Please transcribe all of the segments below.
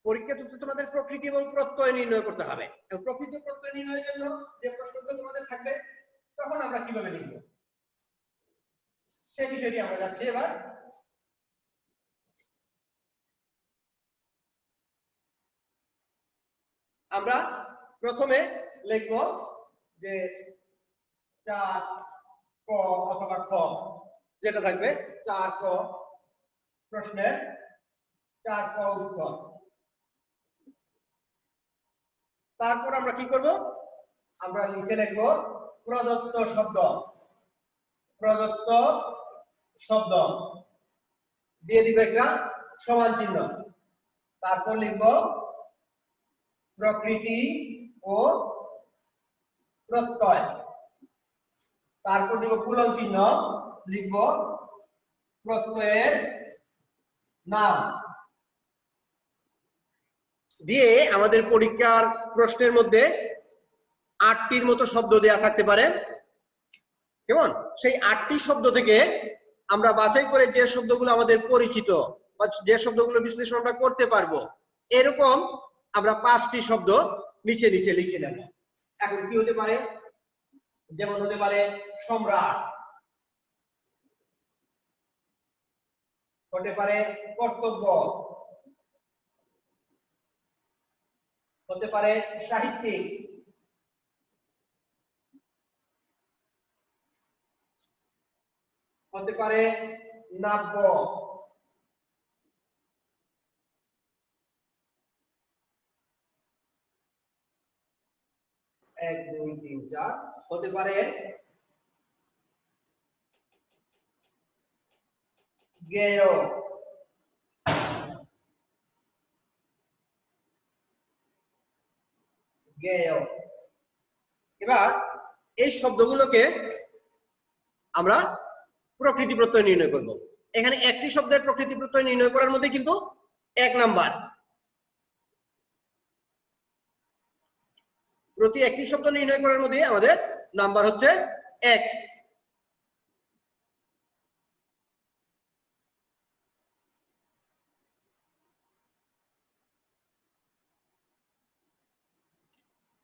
পরীক্ষাতে তোমাদের প্রকৃতি এবং প্রত্যয় নির্ণয় করতে হবে। প্রকৃতি প্রত্যয় নির্ণয়ের জন্য যে প্রশ্নগুলো তোমাদের থাকবে তখন আমরা কিভাবে লিখব সেই বিষয়টি আমরা যাচ্ছি এবার। আমরা প্রথমে লিখব যে 4 ক অথবা খ যেটা থাকবে 4 ক প্রশ্নের 4 ক উত্তর। তারপর আমরা কি করব, আমরা নিচে লিখব প্রদত্ত শব্দ। প্রদত্ত শব্দ দিয়ে দিব একটা সমান চিহ্ন। তারপর লিখব প্রকৃতি ও প্রত্যয়। তারপর দিব পুলং চিহ্ন, লিখব প্রত্যয়ের নাম। দিয়ে আমাদের পরীক্ষার প্রশ্নের মধ্যে 8টির মতো শব্দ দেয়া থাকতে পারে। কেমন? সেই 8টি শব্দ থেকে আমরা বাছাই করে যে শব্দগুলো আমাদের পরিচিত বা যে শব্দগুলো বিশ্লেষণ আমরা করতে পারবো এরকম আমরা 5টি শব্দ নিচে নিচে লিখে নেব। এখন কি হতে পারে, যেমন হতে পারে সম্রাট, হতে পারে কর্তব্য, হতে পারে সাহিত্যিক, হতে পারে নাব্য, এক দুই তিন চার, হতে পারে গেয়, গেয়। এবার এই শব্দগুলোকে আমরা প্রকৃতি প্রত্যয় নির্ণয় করব। এখানে একটি শব্দের প্রকৃতি প্রত্যয় নির্ণয় করার মধ্যে কিন্তু 1 নাম্বার, প্রতি একটি শব্দ নির্ণয় করার মধ্যে আমাদের নাম্বার হচ্ছে 1।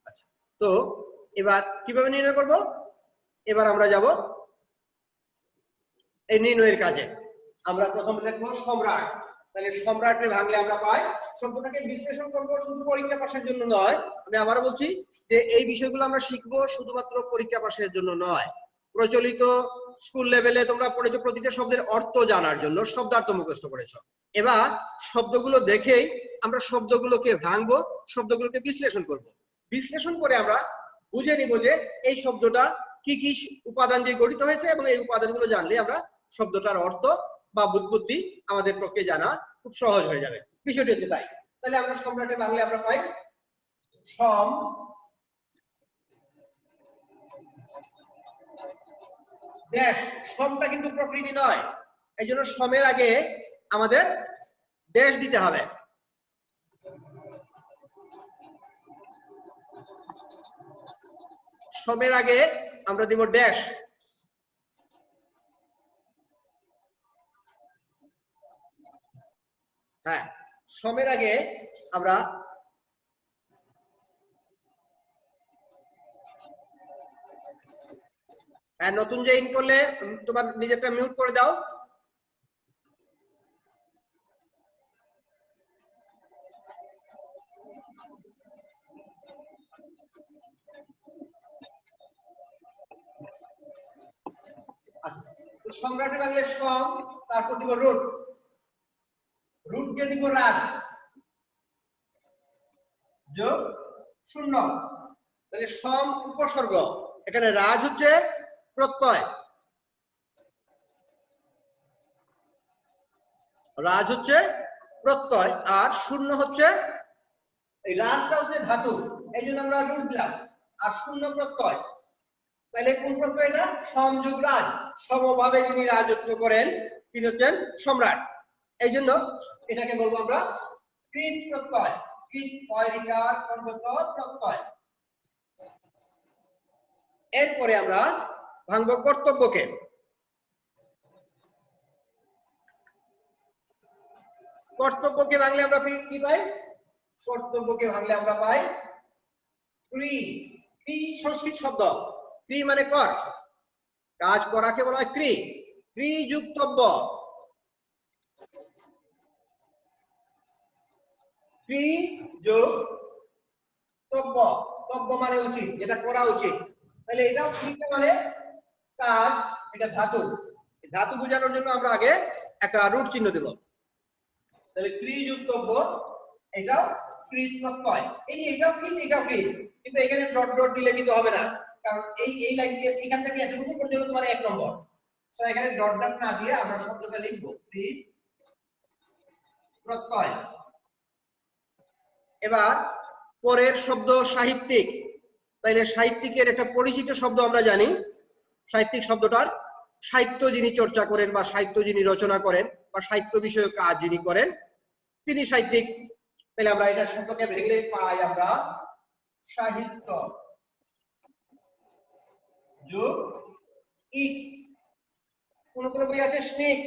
আচ্ছা, তো এবার কিভাবে নির্ণয় করব, এবার আমরা যাব এই নির্ণয়ের কাজে। আমরা প্রথম লিখব সম্রাট। তাহলে সম্রাটের ভাঙলে আমরা পাই, শব্দটাকে বিশ্লেষণ করব শুধু পরীক্ষা পাশের জন্য নয়। আমি আবারও বলছি যে এই বিষয়গুলো আমরা শিখবো শুধুমাত্র পরীক্ষা পাশের জন্য নয়। প্রচলিত স্কুল লেভেলে তোমরা পড়েছো প্রতিটা শব্দের অর্থ জানার জন্য, শব্দার্থ মুখস্থ করেছো। এবার শব্দগুলো দেখেই আমরা শব্দগুলোকে ভাঙবো, শব্দগুলোকে বিশ্লেষণ করব। বিশ্লেষণ করে আমরা বুঝে নিব যে এই শব্দটা কি কি উপাদান দিয়ে গঠিত হয়েছে এবং এই উপাদানগুলো জানলে আমরা শব্দটার অর্থ বা বুদ্বুদ্ধি আমাদের পক্ষে জানা খুব সহজ হয়ে যাবে। বিষয়টি হচ্ছে তাই। তাহলে আমরা সম্রাটের বাংলা আমরা পাই সম, ড্যাশ। সমটা কিন্তু প্রকৃতি নয়, এই জন্য সমের আগে আমাদের ড্যাশ দিতে হবে। সমের আগে আমরা দিব ড্যাশ। হ্যাঁ, সমের আগে আমরা নতুন জয়েন করলে তোমার নিজেরটা মিউট করে দাও। আচ্ছা, সম্রাটের বাংলা সম, তারপর দিব রুট, রুট দিয়ে দিব রাজ, যোগ শূন্য। তাহলে সম উপসর্গ, এখানে রাজ হচ্ছে প্রত্যয়, রাজ হচ্ছে প্রত্যয়, আর শূন্য হচ্ছে এই রাজটা হচ্ছে ধাতু, এই জন্য আমরা রুট দিলাম, আর শূন্য প্রত্যয়। তাহলে কোন প্রত্যয় এটা? সম যোগ রাজ, সমভাবে যিনি রাজত্ব করেন তিনি হচ্ছেন সম্রাট। এই জন্য এটাকে বলবো আমরা কৃত প্রত্যয়, কৃত পয়রিকার প্রত্যয়। এরপরে আমরা ভাঙবো কর্তব্যকে। কর্তব্যকে ভাঙলে আমরা কি পাই? কর্তব্যকে ভাঙলে আমরা পাই ক্রি। ক্রি সংস্কৃত শব্দ, ক্রি মানে কর, কাজ করাকে বলা হয় ক্রি। ক্রি যুক্তব্য, ক্রি যোগ তব্য, তব্য মানে উচিত, যেটা করা উচিত। তাহলে এটাও ক্রিয়া মানে কাজ, এটা ধাতু। ধাতু বোঝানোর জন্য আমরা আগে একটা রুট চিহ্ন দেব। তাহলে ক্রি যুক্তব্য, এটাও কৃত প্রত্যয়। এই যে এটাও কৃত, এটাও কৃত, কিন্তু এখানে ডট ডট দিলে কিন্তু হবে না, কারণ এই লাইন দিয়ে এখান থেকে এতটুকু পর্যন্ত তোমার 1 নম্বর। তো এখানে ডট ডট না দিয়ে আমরা শব্দটা লিখব কৃত প্রত্যয়। এবার পরের শব্দ সাহিত্যিক। তাইলে সাহিত্যিকের একটা পরিচিত শব্দ আমরা জানি। সাহিত্যিক শব্দটার সাহিত্য যিনি চর্চা করেন বা সাহিত্য যিনি রচনা করেন বা সাহিত্য বিষয়ক কাজ যিনি করেন তিনি সাহিত্যিক। তাহলে আমরা এটা শব্দকে ভেঙে পাই আমরা সাহিত্য যোগ ইক। কোন কোন বই আছে স্নিক,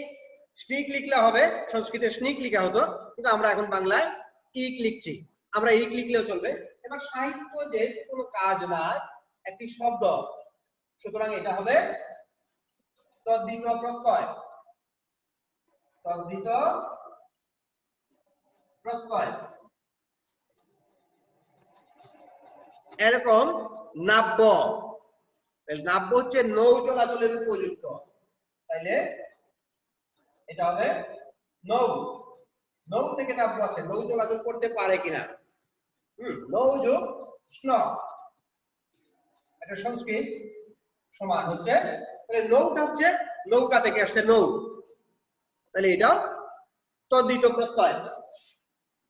স্নিক লিখলে হবে, সংস্কৃতে স্নিক লেখা হতো, কিন্তু আমরা এখন বাংলায় ইক লিখছি, আমরা ইক লিখলেও চলবে। এবার সাহিত্য যে কোনো কাজ না, একটি শব্দ, সুতরাং এটা হবে তদ্ধিত প্রত্যয়। তদ্ধিত প্রত্যয়। এরকম নাব্য, নাব্য হচ্ছে নৌ চলাচলের উপযুক্ত, তাইলে এটা হবে নৌ। নৌ থেকে নাব্য আছে, নৌ চলাচল করতে পারে কিনা। নৌ যোগ স্ন, এটা সংস্কৃত সমান হচ্ছে, তাহলে নৌটা হচ্ছে নৌকা থেকে আসছে নৌ, তাহলে এটাও তদ্ধিত প্রত্যয়।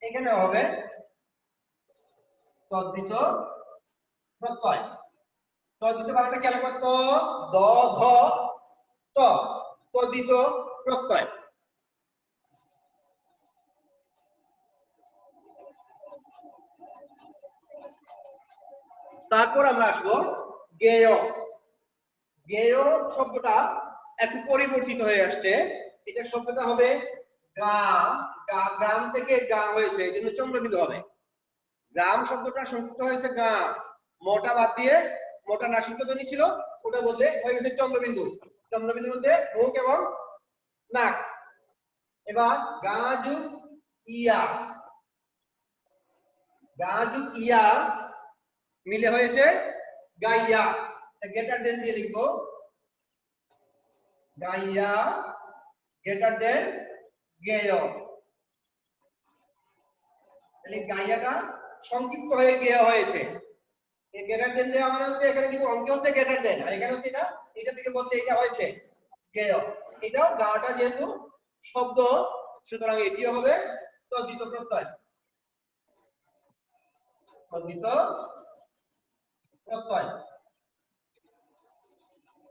এখানে হবে তদ্ধিত প্রত্যয়। তদ্ধিত বানানটা খেয়াল করো, ত দ ধ ত, তদ্ধিত প্রত্যয়। তারপর আমরা আসবো জ্ঞেয়। জ্ঞেয় শব্দটা একটু পরিবর্তিত হয়ে আসছে, এটা শব্দটা হবে গ্রাম, গ্রাম থেকে গা হয়েছে, এই জন্য চন্দ্রবিন্দু হবে। গ্রাম শব্দটা সংক্ষিপ্ত হয়েছে গা, মোটা বাদ দিয়ে, মোটা নাসিক ধ্বনি ছিল, ওটা বলতে হয়ে গেছে চন্দ্রবিন্দু। চন্দ্রবিন্দুর মধ্যে মুখ এবং নাক। এবার গা যুগ ইয়া, গা যুগ ইয়া মিলে হয়েছে গাইয়া। গ্রেটার দেন দিয়ে লিখবো গাইয়া, গ্রেটার দেন জ্ঞেয়। তাহলে গাইয়াটা সংক্ষিপ্ত হয়ে জ্ঞেয় হয়েছে। এই গ্রেটার দেন দেওয়া মানে হচ্ছে এখানে কিন্তু অঙ্কে হচ্ছে গ্রেটার দেন, আর এখানে হচ্ছে এটা থেকে বলতে এটা হয়েছে জ্ঞেয়। এটাও গাটা যেহেতু শব্দ, সুতরাং এটিও হবে তদ্ধিত প্রত্যয়। তদ্ধিত প্রত্যয়,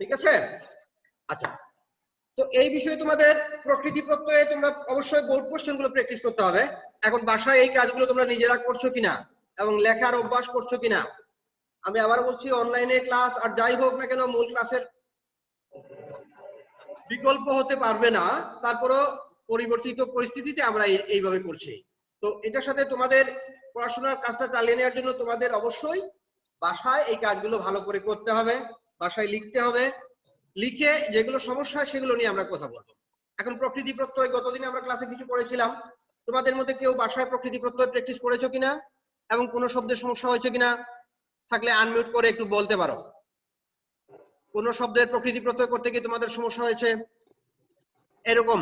ঠিক আছে। আচ্ছা, তো এই বিষয়ে তোমাদের প্রকৃতি প্রত্যয়ে তোমরা অবশ্যই বোর্ড কোশ্চেন গুলো প্র্যাকটিস করতে হবে। এখন বাসায় এই কাজগুলো তোমরা নিজেরা করছো কিনা এবং লেখার অভ্যাস করছো কিনা। আমি আবার বলছি, অনলাইনে ক্লাস আর যাই হোক না কেন মূল ক্লাসের বিকল্প হতে পারবে না, তারপরও পরিবর্তিত পরিস্থিতিতে আমরা এইভাবে করছি। তো এটার সাথে তোমাদের পড়াশোনার কাজটা চালিয়ে নেওয়ার জন্য তোমাদের অবশ্যই বাসায় এই কাজগুলো ভালো করে করতে হবে, বাসায় লিখতে হবে, লিখে যেগুলো সমস্যা হয় সেগুলো নিয়ে আমরা কথা বলবো। এখন প্রকৃতি প্রত্যয় গতদিন আমরা ক্লাসে কিছু পড়েছিলাম, তোমাদের মধ্যে কেউ বাসায় প্রকৃতি প্রত্যয় প্র্যাকটিস করেছো কিনা এবং কোনো শব্দের সমস্যা হয়েছে কিনা, থাকলে আনমিউট করে একটু বলতে পারো। কোন শব্দের প্রকৃতি প্রত্যয় করতে গিয়ে তোমাদের সমস্যা হয়েছে, এরকম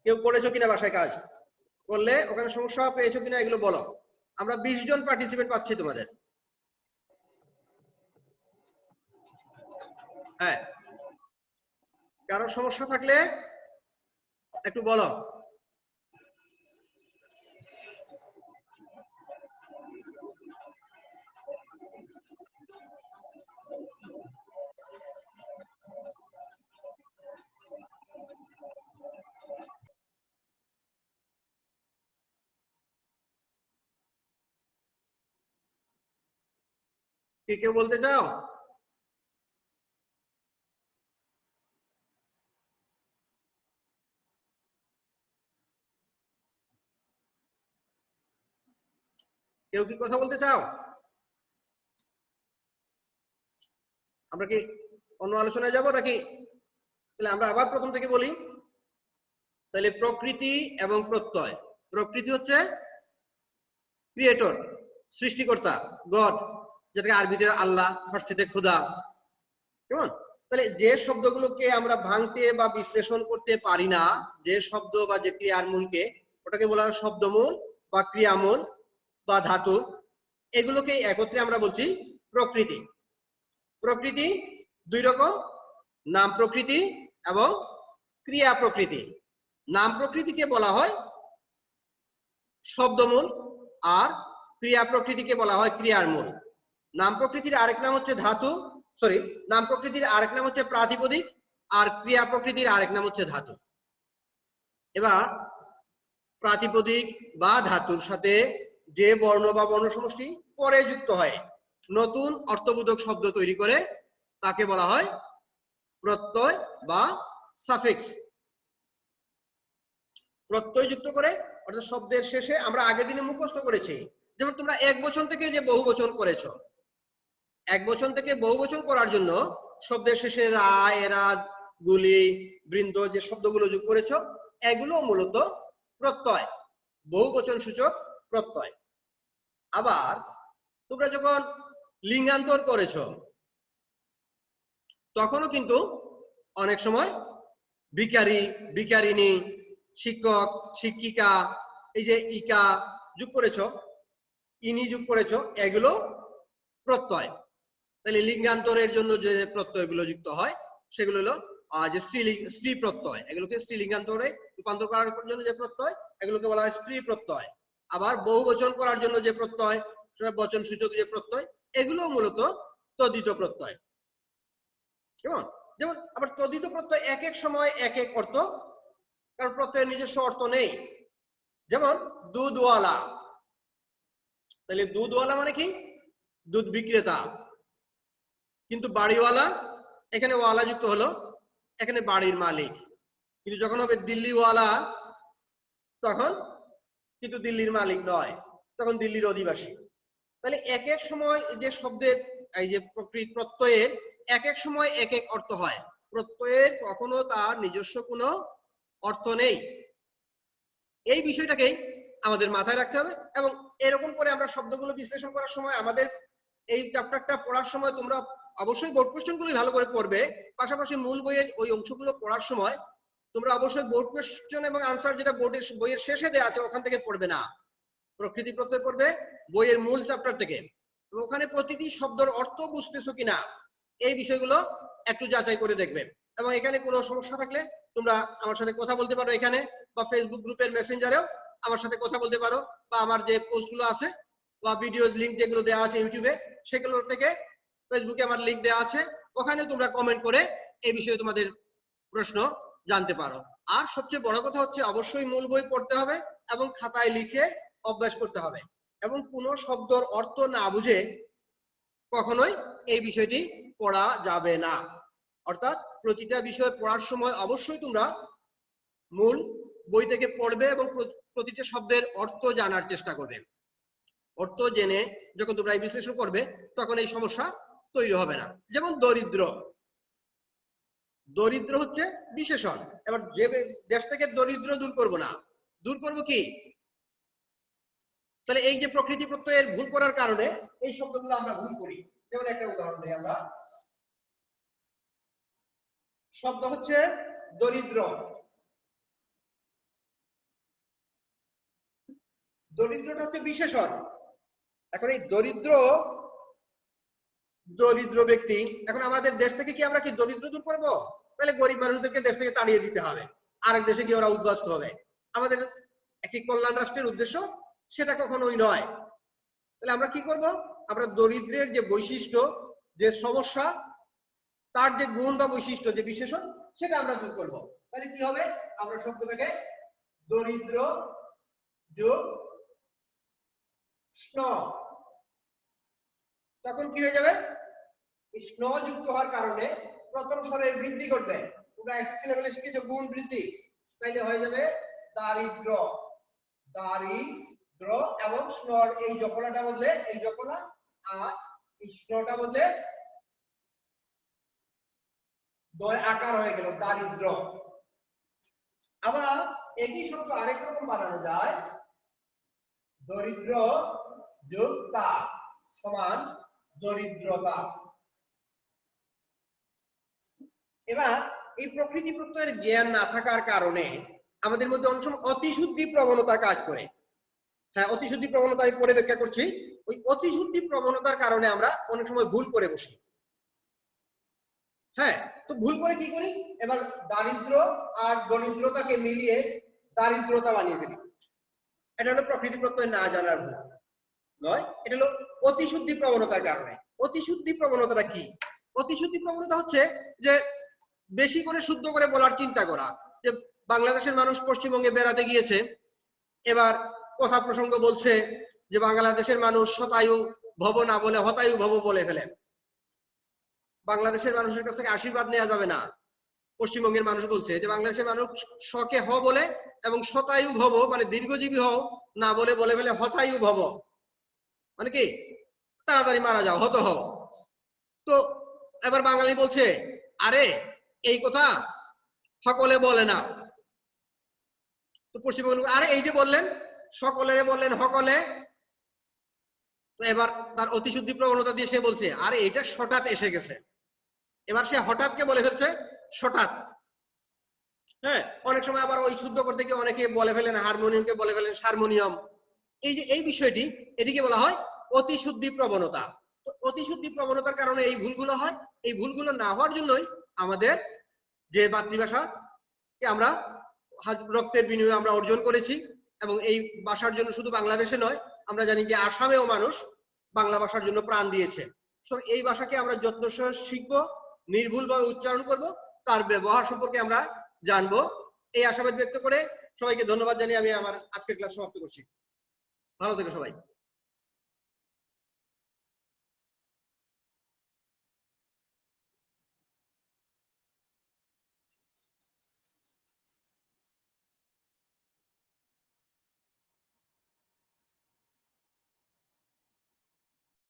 কেউ করেছো কিনা বাসায় কাজ, করলে ওখানে সমস্যা পেয়েছো কিনা এগুলো বলো। আমরা 20 জন পার্টিসিপেন্ট পাচ্ছি তোমাদের। হ্যাঁ, কারো সমস্যা থাকলে একটু বলো। কি কেউ বলতে চাও? কেউ কি কথা বলতে চাও? আমরা কি অন্য আলোচনায় যাব নাকি? তাহলে আমরা আবার প্রথম থেকে বলি। তাহলে প্রকৃতি এবং প্রত্যয়। প্রকৃতি হচ্ছে ক্রিয়েটর, সৃষ্টিকর্তা, গড, যেটাকে আরবিতে আল্লাহ, ফার্সিতে খুদা। কেমন? তাহলে যে শব্দগুলোকে আমরা ভাঙতে বা বিশ্লেষণ করতে পারি না, যে শব্দ বা যে ক্রিয়ার মূলকে, ওটাকে বলা হয় শব্দমূল বা ক্রিয়ামূল বা ধাতু। এগুলোকে একত্রে আমরা বলছি প্রকৃতি। প্রকৃতি দুই রকম, নাম প্রকৃতি এবং ক্রিয়া প্রকৃতি। নাম প্রকৃতিকে বলা হয় শব্দমূল আর ক্রিয়া প্রকৃতিকে বলা হয় ক্রিয়ার মূল। নাম প্রকৃতির আরেক নাম হচ্ছে ধাতু, নাম প্রকৃতির আরেক নাম হচ্ছে প্রাতিপদিক, আর ক্রিয়া প্রকৃতির আরেক নাম হচ্ছে ধাতু। এবার প্রাতিপদিক বা ধাতুর সাথে যে বর্ণ বা বর্ণ সমষ্টি পরে যুক্ত হয়, নতুন অর্থবোধক শব্দ তৈরি করে, তাকে বলা হয় প্রত্যয় বা সাফিক্স। প্রত্যয় যুক্ত করে, অর্থাৎ শব্দের শেষে আমরা আগের দিনে মুখস্থ করেছি, যেমন তোমরা এক বচন থেকে যে বহু বচন করেছ, এক বচন থেকে বহু বচন করার জন্য শব্দের শেষে রা, এরা, গুলি, বৃন্দ যে শব্দগুলো যোগ করেছ, এগুলো মূলত প্রত্যয়, বহু বচন সূচক প্রত্যয়। আবার তোমরা যখন লিঙ্গান্তর করেছ, তখনও কিন্তু অনেক সময় ভিখারি, ভিখারিণী, শিক্ষক, শিক্ষিকা, এই যে ইকা যোগ করেছ, ইনি যোগ করেছ, এগুলো প্রত্যয়। তাহলে লিঙ্গান্তরের জন্য যে প্রত্যয়গুলো যুক্ত হয় সেগুলো হলো যে স্ত্রী প্রত্যয়, এগুলোকে স্ত্রীলিঙ্গান্তরে রূপান্তর করার জন্য যে প্রত্যয়, এগুলোকে বলা হয় স্ত্রী প্রত্যয়। আবার বহু বচন করার জন্য যে প্রত্যয়, বচন সূচক যে প্রত্যয়, এগুলো মূলত তদ্ধিত প্রত্যয়। কেমন? যেমন আবার তদ্ধিত প্রত্যয় এক এক সময় এক এক অর্থ, কারণ প্রত্যয়ের নিজস্ব অর্থ নেই। যেমন দুধওয়ালা, তাহলে দুধওয়ালা মানে কি? দুধ বিক্রেতা। কিন্তু বাড়িওয়ালা, এখানে ওয়ালা যুক্ত হলো, এখানে বাড়ির মালিক। কিন্তু যখন হবে দিল্লিওয়ালা, তখন কিন্তু দিল্লির মালিক নয়, তখন দিল্লির অধিবাসী। তাহলে এক এক সময় যে শব্দের এই যে প্রত্যয়ের এক এক সময় এক এক অর্থ হয়, প্রত্যয়ের কখনো তার নিজস্ব কোনো অর্থ নেই। এই বিষয়টাকেই আমাদের মাথায় রাখতে হবে। এবং এরকম করে আমরা শব্দগুলো বিশ্লেষণ করার সময়, আমাদের এই চ্যাপ্টারটা পড়ার সময় তোমরা অবশ্যই বোর্ড কোশ্চেনগুলো ভালো করে পড়বে, পাশাপাশি মূল বইয়ের ওই অংশগুলো পড়ার সময় তোমরা অবশ্যই বোর্ড কোশ্চেন এবং আনসার যেটা বইয়ের শেষে দেওয়া আছে ওখান থেকে পড়বে না, প্রকৃতি প্রত্যয় পড়বে বইয়ের মূল চ্যাপ্টার থেকে। ওখানে প্রতিটি শব্দের অর্থ বুঝতেছো কিনা এই বিষয়গুলো একটু যাচাই করে দেখবে। এবং এখানে কোনো সমস্যা থাকলে তোমরা আমার সাথে কথা বলতে পারো, এখানে বা ফেসবুক গ্রুপের মেসেঞ্জারেও আমার সাথে কথা বলতে পারো, বা আমার যে পোস্টগুলো আছে বা ভিডিও লিংক যেগুলো দেওয়া আছে ইউটিউবে, সেগুলো থেকে ফেসবুকে আমার লিংক দেওয়া আছে, ওখানে তোমরা কমেন্ট করে এই বিষয়ে তোমাদের প্রশ্ন জানতে পারো। আর সবচেয়ে বড় কথা হচ্ছে অবশ্যই মূল বই পড়তে হবে এবং খাতায় লিখে অভ্যাস করতে হবে, এবং কোনো শব্দের অর্থ না বুঝে কখনোই এই বিষয়টি পড়া যাবে না। অর্থাৎ প্রতিটা বিষয় পড়ার সময় অবশ্যই তোমরা মূল বই থেকে পড়বে এবং প্রতিটা শব্দের অর্থ জানার চেষ্টা করবে। অর্থ জেনে যখন তোমরা এই বিশ্লেষণ করবে, তখন এই সমস্যা তৈরি হবে না। যেমন দরিদ্র, দরিদ্র হচ্ছে বিশেষণ। এবার যে দেশ থেকে দরিদ্র দূর করব না, দূর করব কি? তাহলে এই যে প্রকৃতি প্রত্যয়ের ভুল করার কারণে এই শব্দগুলো আমরা ভুল করি। যেমন একটা উদাহরণ দিই আমরা, শব্দ হচ্ছে দরিদ্র, দরিদ্রটা হচ্ছে বিশেষণ। এখন এই দরিদ্র, দরিদ্র ব্যক্তি, এখন আমাদের দেশ থেকে কি আমরা কি দরিদ্র দূর করবো? তাহলে গরিব মানুষদেরকে দেশ থেকে তাড়িয়ে দিতে হবে, আরেক দেশে গিয়ে ওরা উদ্বাস্ত হবে। আমাদের একটি কল্যাণ রাষ্ট্রের উদ্দেশ্য সেটা কখনোই নয়। তাহলে আমরা কি করব? আমরা দরিদ্রের যে বৈশিষ্ট্য, যে সমস্যা, তার যে গুণ বা বৈশিষ্ট্য, যে বিশেষণ, সেটা আমরা দূর করব। তাহলে কি হবে? আমরা শব্দটাকে দরিদ্র যোগ স্ন, তখন কি হয়ে যাবে? স্ন যুক্ত হওয়ার কারণে প্রথম স্বরের বৃদ্ধি ঘটবে। তোমরা এসএসসি লেভেলে শিখেছো গুণ বৃদ্ধি, তাইলে হয়ে যাবে দারিদ্র, দারিদ্র। দ্র এবং স্নর, এই জফলাটা বদলে এই জফলা, আর এই স্নটা বদলে দয় আকার হয়ে গেল দারিদ্র। আবার একই শব্দ আরেক রকম বানানো যায়, দরিদ্র যোগ তা সমান দরিদ্রতা। এবার এই প্রকৃতি প্রত্যয়ের জ্ঞান না থাকার কারণে আমাদের মধ্যে অনেক সময় অতিশুদ্ধি প্রবণতা কাজ করে। হ্যাঁ, অতিশুদ্ধি প্রবণতা আমি পরে ব্যাখ্যা করছি। ওই অতিশুদ্ধি প্রবণতার কারণে আমরা অনেক সময় ভুল করে বসি। হ্যাঁ, তো ভুল করে কি করি, এবার দারিদ্র আর দরিদ্রতাকে মিলিয়ে দারিদ্রতা বানিয়ে ফেলি। এটা হলো প্রকৃতি প্রত্যয় না জানার ভুল নয়, এটা হলো অতিশুদ্ধি প্রবণতার কারণে। অতিশুদ্ধি প্রবণতাটা কি? অতিশুদ্ধি প্রবণতা হচ্ছে যে বেশি করে শুদ্ধ করে বলার চিন্তা করা। যে বাংলাদেশের মানুষ পশ্চিমবঙ্গে বেড়াতে গিয়েছে, এবার কথা প্রসঙ্গ বলছে যে বাংলাদেশের মানুষ শতায়ু ভব না বলে হতায়ু ভব বলে ফেলেন। বাংলাদেশের মানুষের কাছ থেকে আশীর্বাদ নেওয়া যাবে না। পশ্চিমবঙ্গের মানুষ বলছে যে বাংলাদেশের মানুষ শকে হ বলে এবং শতায়ু ভব মানে দীর্ঘজীবী হও না বলে বলে ফেলে হতায়ু ভব, মানে কি তাড়াতাড়ি মারা যাও, হত হও। তো এবার বাঙালি বলছে আরে এই কথা সকলে বলে না। তো পশ্চিমবঙ্গ আরে এই যে বললেন সকলের বললেন সকলে। তো এবার তার অতিশুদ্ধি প্রবণতা দিয়ে সে বলছে আরে এটা হঠাৎ এসে গেছে। এবার সে হঠাৎকে বলে ফেলছে হঠাৎ। হ্যাঁ, অনেক সময় আবার ওই শুদ্ধ করতে গিয়ে অনেকে বলে ফেলেন হারমোনিয়ামকে বলে ফেলেন হারমোনিয়াম। এই যে এই বিষয়টি, এটিকে বলা হয় অতিশুদ্ধি প্রবণতা। তো অতিশুদ্ধি প্রবণতার কারণে এই ভুলগুলো হয়। এই ভুলগুলো না হওয়ার জন্যই আমাদের যে মাতৃভাষাকে আমরা রক্তের বিনিময়ে আমরা অর্জন করেছি, এবং এই ভাষার জন্য শুধু বাংলাদেশে নয়, আমরা জানি যে আসামেও মানুষ বাংলা ভাষার জন্য প্রাণ দিয়েছে। এই ভাষাকে আমরা যত্ন সহ শিখবো, নির্ভুলভাবে উচ্চারণ করব, তার ব্যবহার সম্পর্কে আমরা জানবো। এই আশাবাদ ব্যক্ত করে সবাইকে ধন্যবাদ জানিয়ে আমি আমার আজকের ক্লাস সমাপ্ত করছি। ভালো থেকো সবাই।